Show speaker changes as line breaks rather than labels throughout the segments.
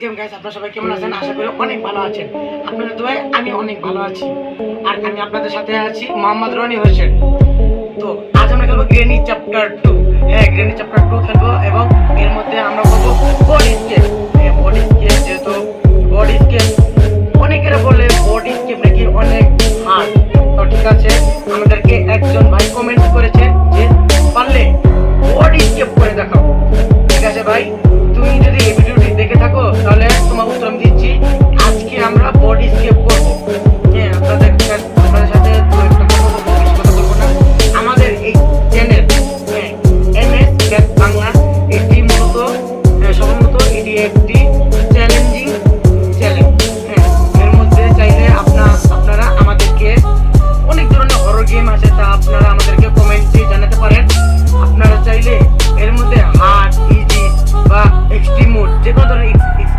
Guys আপনারা সবাই কেমন আছেন? আশা করি অনেক ভালো আছেন। আপনাদের দোয়ায় আমি অনেক ভালো আছি। আর আমি আপনাদের সাথে আছি মোহাম্মদ রনি হোসেন। তো আজ আমরা খেলবো গ্রেনি চ্যাপ্টার 2। হ্যাঁ, গ্রেনি চ্যাপ্টার 2 খেলবো এবং এর মধ্যে আমরা বলবো বডি স্কেপ। হ্যাঁ, বডি স্কেপ যেহেতু বডি স্কেপ অনেকেরা বলে বডি স্কেপ নাকি অনেক হার্ড। তো ঠিক আছে, আমাদেরকে একজন ভাই কমেন্ট করেছে যে পারলে বডি স্কেপ করে দেখাও। ঠিক আছে ভাই, তুমি যদি এই ভিডিওটি দেখে থাকো তাহলে তোমার উত্তর আমি দিচ্ছি। আজকে আমরা বডি স্কেপ করবো। হ্যাঁ, আপনাদের সাথে দু একটা কথা বলবো, বেশি কথা বলবো না। আমাদের এই চ্যানেল এমএস ব্যাক বাংলা, এটি মূলত সাধারণত এটি একটি চ্যালেঞ্জিং চ্যালেঞ্জ। হ্যাঁ, এর মধ্যে চাইলে আপনারা আমাদেরকে অনেক ধরনের হরর গেম আছে, তা আপনারা আমাদেরকে কমেন্টে জানাতে পারেন। আপনারা চাইলে এর মধ্যে হার্ড, ইজি বা এক্সট্রিম মোড যে কোনো ধরনের স্কেপ,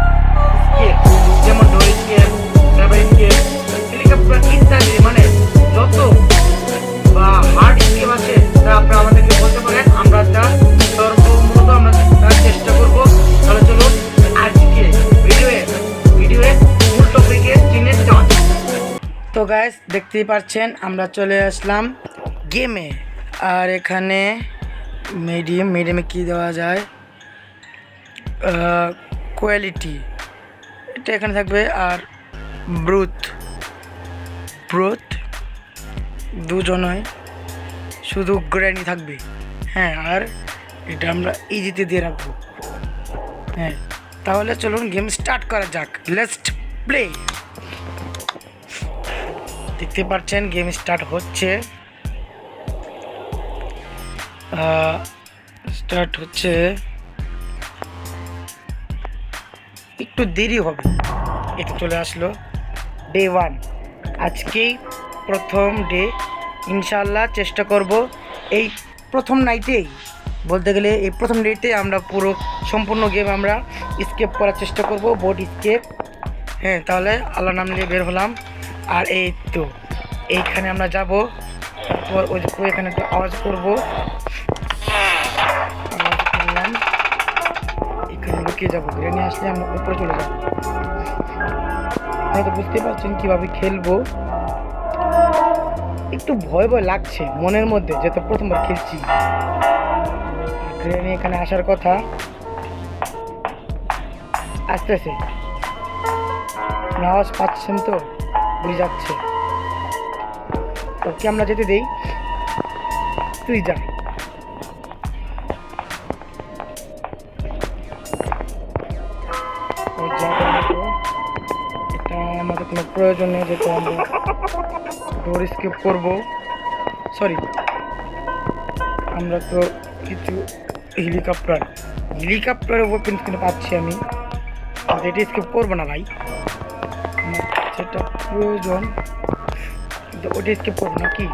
যেমন door escape, rubber escape, helicopter ইত্যাদি, মানে যত বা হার্ড স্কেপ আছে তা আপনারা আমাদেরকে বলতে পারেন। আমরা তা সর্বমূলত আমরা তার চেষ্টা করব। তাহলে চলুন আজকে ভিডিওয়ে মূল টপিকে চিনে যাওয়া যাক। তো গাইস দেখতেই পাচ্ছেন আমরা চলে আসলাম গেমে। আর এখানে মিডিয়ামে কি দেওয়া যায়, কোয়ালিটি এটা এখানে থাকবে। আর ব্রুথ দুজন হয়, শুধু গ্র্যানি থাকবে। হ্যাঁ, আর এটা আমরা ইজিতে দিয়ে রাখবো। হ্যাঁ, তাহলে চলুন গেম স্টার্ট করা যাক। Let's play. দেখতে পাচ্ছেন গেম স্টার্ট হচ্ছে। একটু দেরি হবে। এটা চলে আসলো ডে 1। আজকেই প্রথম ডে। ইনশাল্লাহ চেষ্টা করব এই প্রথম নাইটেই, বলতে গেলে এই প্রথম ডেতে আমরা পুরো সম্পূর্ণ গেম আমরা স্কেপ করার চেষ্টা করব, বোর্ড স্কেপ। হ্যাঁ, তাহলে আল্লাহ নাম নিয়ে বের হলাম। আর এই তো এইখানে আমরা যাব, তারপর এখানে একটু আওয়াজ করবো। এখানে লুকিয়ে যাবো, গ্রেনি আসলে আমরা উপরে চলে যাবো। হয়তো বুঝতে পারছেন কিভাবে খেলবো। একটু ভয় লাগছে মনের মধ্যে, যেহেতু প্রথমবার খেলছি। গ্রেনি এখানে আসার কথা, আসতেছে। আওয়াজ পাচ্ছেন তো, বুঝে যাচ্ছে। ওকে আমরা যেতে দেই, তুই যা। এটা আমাদের কোনো প্রয়োজন নেই, যেহেতু আমরা ডোর স্কিপ করবো। সরি, আমরা তো কিছু হেলিকপ্টারের ওপেন কিনে পাচ্ছি আমি, এটা স্কিপ করবো না ভাই। যেটা প্রয়োজন ওটা স্কিপ করবো না কি।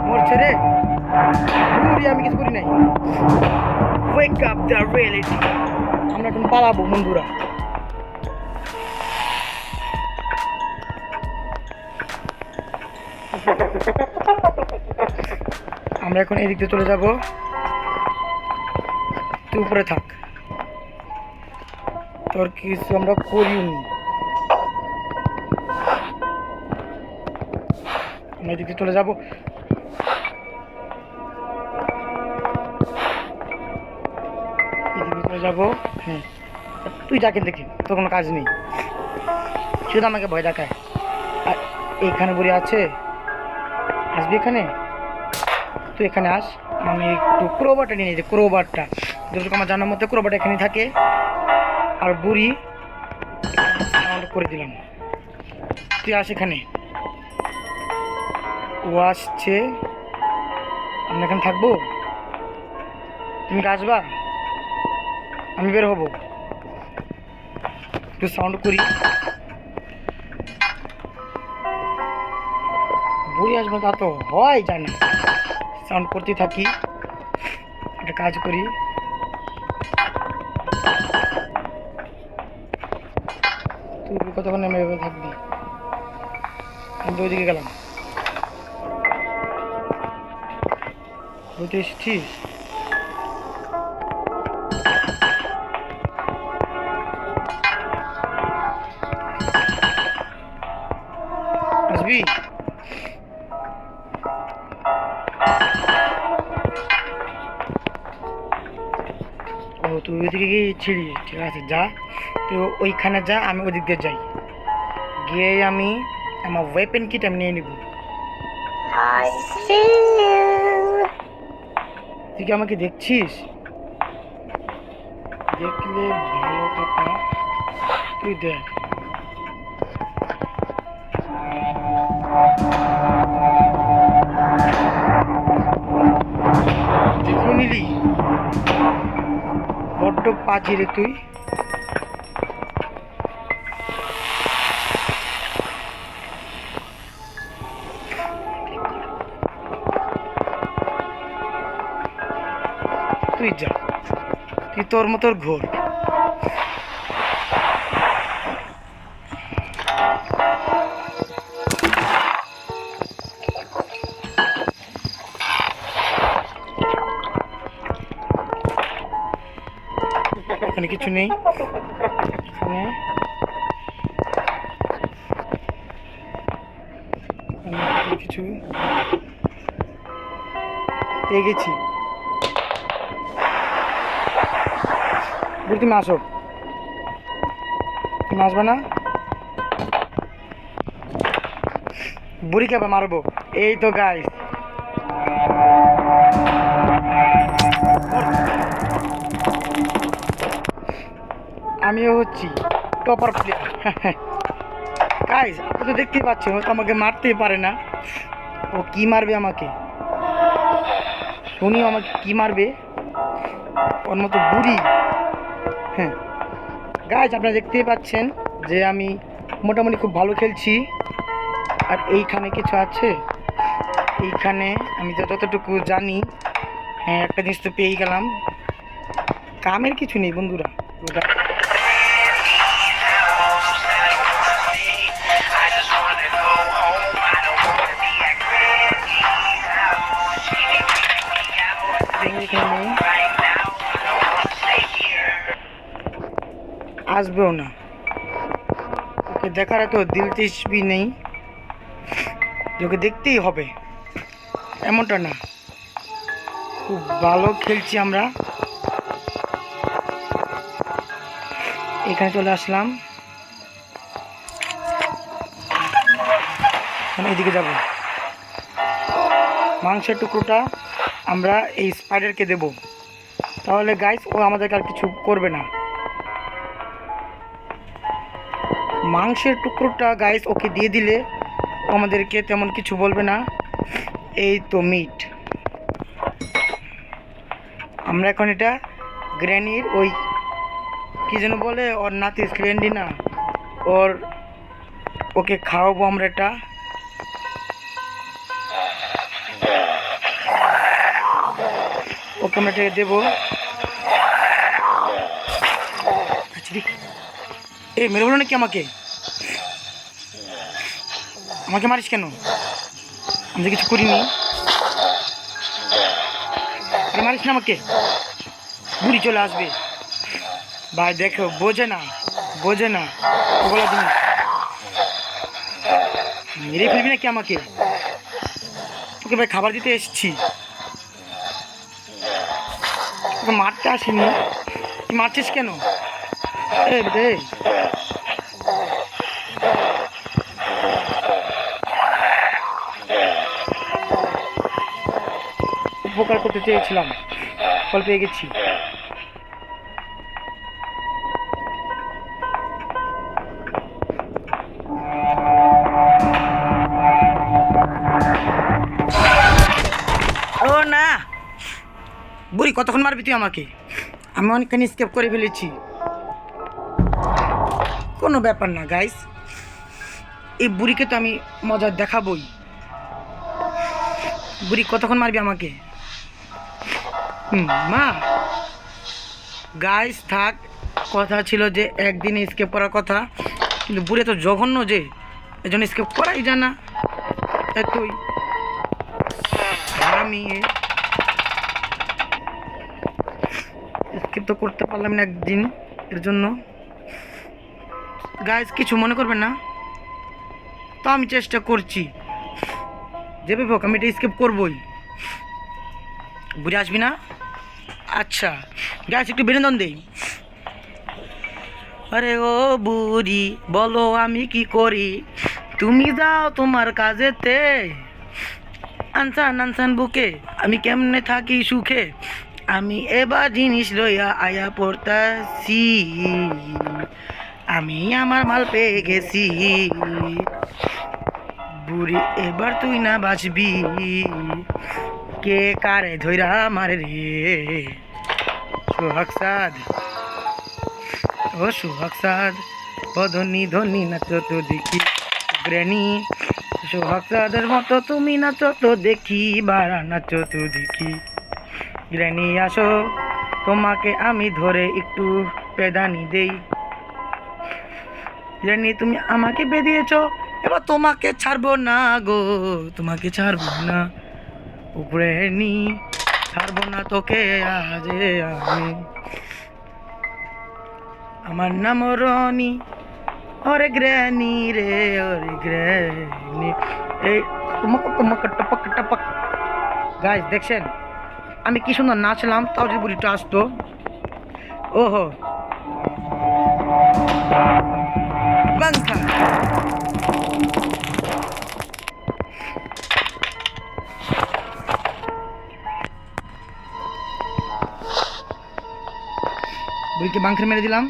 মরছে রে, আমি কিছু করি নাই। Wake up the reality. আমরা এখন পালাবো বন্ধুরা। আমরা এখন এদিক দিয়ে চলে যাব। তুই উপরে থাক, তোর কিছু আমরা করিনি। আমরা এদিক দিয়ে চলে যাব। এদিকে চলে যাবো। হ্যাঁ, তুই যাকে দেখি, তোর কোনো কাজ নেই, শুধু আমাকে ভয় দেখায়। আর এইখানে বড়ি আছে, আসবি এখানে। তুই এখানে আস, আমি একটু ক্রোবারটা নিয়ে নিই। ক্রোবারটা যতটুকু আমার জানার মধ্যে ক্রোবারটা এখানে থাকে। আর বুড়ি করে দিলাম, তুই আস এখানে। ও আসছে, আমরা এখানে থাকবো। তুমি কি আসবা? আমি বের হবো, একটু সাউন্ড করি। বুড়ি আসবে তা তো হয় জানি, সাউন্ড করতে থাকি। একটা কাজ করি, তুই কতক্ষণ নেমে এভাবে থাকবি? আমি তো ওইদিকে গেলাম। বলতে এসেছিস? আসবি? ও তুই ওইদিকে গিয়েছিলি, ঠিক আছে যা, তুই ওইখানে যা, আমি ওদিক দিয়ে যাই। গিয়ে আমি আমার ওয়েপেন কিট আমি নিয়ে নিব। তুই কি আমাকে দেখছিস? দেখলে ভালো কথা, তুই দেখ। দেখে নিলি? বড্ড পাজি রে তুই। তুই যা, তুই তোর মতোর ঘোর। এখানে কিছু নেই, এখানে কিছু পেয়ে গেছি। তুমি আসো, তুমি আসবে না? বুড়ি খেপে মারবো। এই তো গাইস, আমিও হচ্ছি টপার প্লেয়ার। গাইস আপনি তো দেখতেই পাচ্ছেন, ও তো আমাকে মারতেই পারে না। ও কি মারবে আমাকে, শুনি আমাকে কি মারবে, ওর মতো বুড়ি। হ্যাঁ গাইস আপনারা দেখতেই পাচ্ছেন যে আমি মোটামুটি খুব ভালো খেলছি। আর এইখানে কিছু আছে, এইখানে আমি তো যতটুকু জানি, হ্যাঁ একটা জিনিস তো পেয়ে গেলাম। কামের কিছু নেই বন্ধুরা। আসবেও না, ওকে দেখার এত দিলচস্পি নেই, ওকে দেখতেই হবে এমনটা না। খুব ভালো খেলছি আমরা। এখানে চলে আসলাম, আমি এদিকে যাব। মাংসের টুকরোটা আমরা এই স্পাইডারকে দেব, তাহলে গাইস ও আমাদেরকে আর কিছু করবে না। মাংসের টুকরোটা গাইস ওকে দিয়ে দিলে ও আমাদেরকে তেমন কিছু বলবে না। এই তো মিট। আমরা এখন এটা গ্র্যানির ওই কি যেন বলে, ওর নাতি স্লেন্ডি না, ওকে খাওয়াবো আমরা এটা। ওকে আমরা এটা দেবো। এই মেরে বলো নাকি আমাকে, আমাকে মারিস কেন? আমি তো কিছু করিনি। আরে মারিস না আমাকে, বুড়ি চলে আসবে। ভাই দেখো, বোঝে না ওগুলো জিনিস। মেরে ফেলবি নাকি আমাকে? তোকে ভাই খাবার দিতে এসেছি, তোকে মারতে আসিনি। তুই মারছিস কেন? উপকার করতে চেয়েছিলাম, ফল পেয়ে গেছি। ও না বুড়ি, কতক্ষণ মারবি তুই আমাকে? আমি অনেকখানি স্কেপ করে ফেলেছি। কোনো ব্যাপার না গাইস, এই বুড়িকে তো আমি মজা দেখাবই। বুড়ি কতক্ষণ মারবি আমাকে? মা গাইস থাক, কথা ছিল যে একদিন স্কেপ করার কথা, কিন্তু বুড়ে তো জঘন্য যে, এই জন্য স্কিপ করাই যায় না। এতই আমি স্কিপ তো করতে পারলাম না একদিন, এর জন্য গাইজ কিছু মনে করবেন না, তো আমি চেষ্টা করছি যেভাবে হোক আমি এটা স্কিপ করবই। বুঝে আসবি না? আচ্ছা গাইজ একটু বিনোদন দেই। আরে ও বুড়ি বলো আমি কি করি, তুমি যাও তোমার কাজেতে, আনসান আনসান বুকে আমি কেমনে থাকি সুখে, আমি এবার জিনিস লইয়া আয়া পড়তাছি, আমি আমার মাল পেয়ে গেছি, বুড়ি এবার তুই না বাঁচবি, কে কারে ধইরা মারে রে, সোহাগ সাদ ও সোহাগ সাদ, ও ধনী ধনী নাচো তো দেখি, গ্রেনি সোহাগ সাদের মতো তুমি নাচো তো দেখি, বাড়া নাচো তো দেখি, গ্রেনি আসো তোমাকে আমি ধরে একটু পেদানি দেই, গ্রেনি তুমি আমাকে বেঁধিয়েছ, এবার তোমাকে ছাড়বো না গো, তোমাকে ছাড়বো না, গ্রেনি ছাড়বো না তোকে আজ আমি, আমার নাম রনি, ওরে গ্রেনি রে ওরে গ্রেনি, এই তোমাকে তোমাকে টপক টপক। গাইস দেখছেন আমি কি সুন্দর নাচলাম, তাও যদি বুড়িটা আসতো। ওহো বাংখা বুড়িকে বাংখের মেরে দিলাম,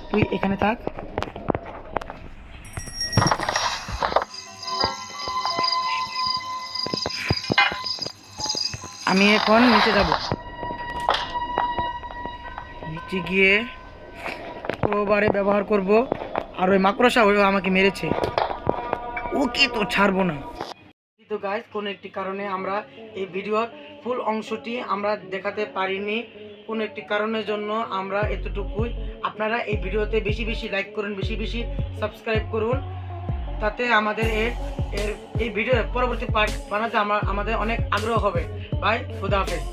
তুই এখানে থাক। আমি এখন নিচে যাব, নিচে গিয়ে ওবারে ব্যবহার করব, আর ওই মাকড়সা ওই আমাকে মেরেছে, ওকে তো ছাড়বো না। তো গাইস কোনো একটি কারণে আমরা এই ভিডিওর ফুল অংশটি আমরা দেখাতে পারিনি, কোনো একটি কারণের জন্য আমরা এতটুকুই। আপনারা এই ভিডিওতে বেশি বেশি লাইক করুন, বেশি বেশি সাবস্ক্রাইব করুন, তাতে আমাদের এই ভিডিওর পরবর্তী পার্ট বানাতে আমাদের অনেক আগ্রহ হবে। বাই, খুদা হাফেজ।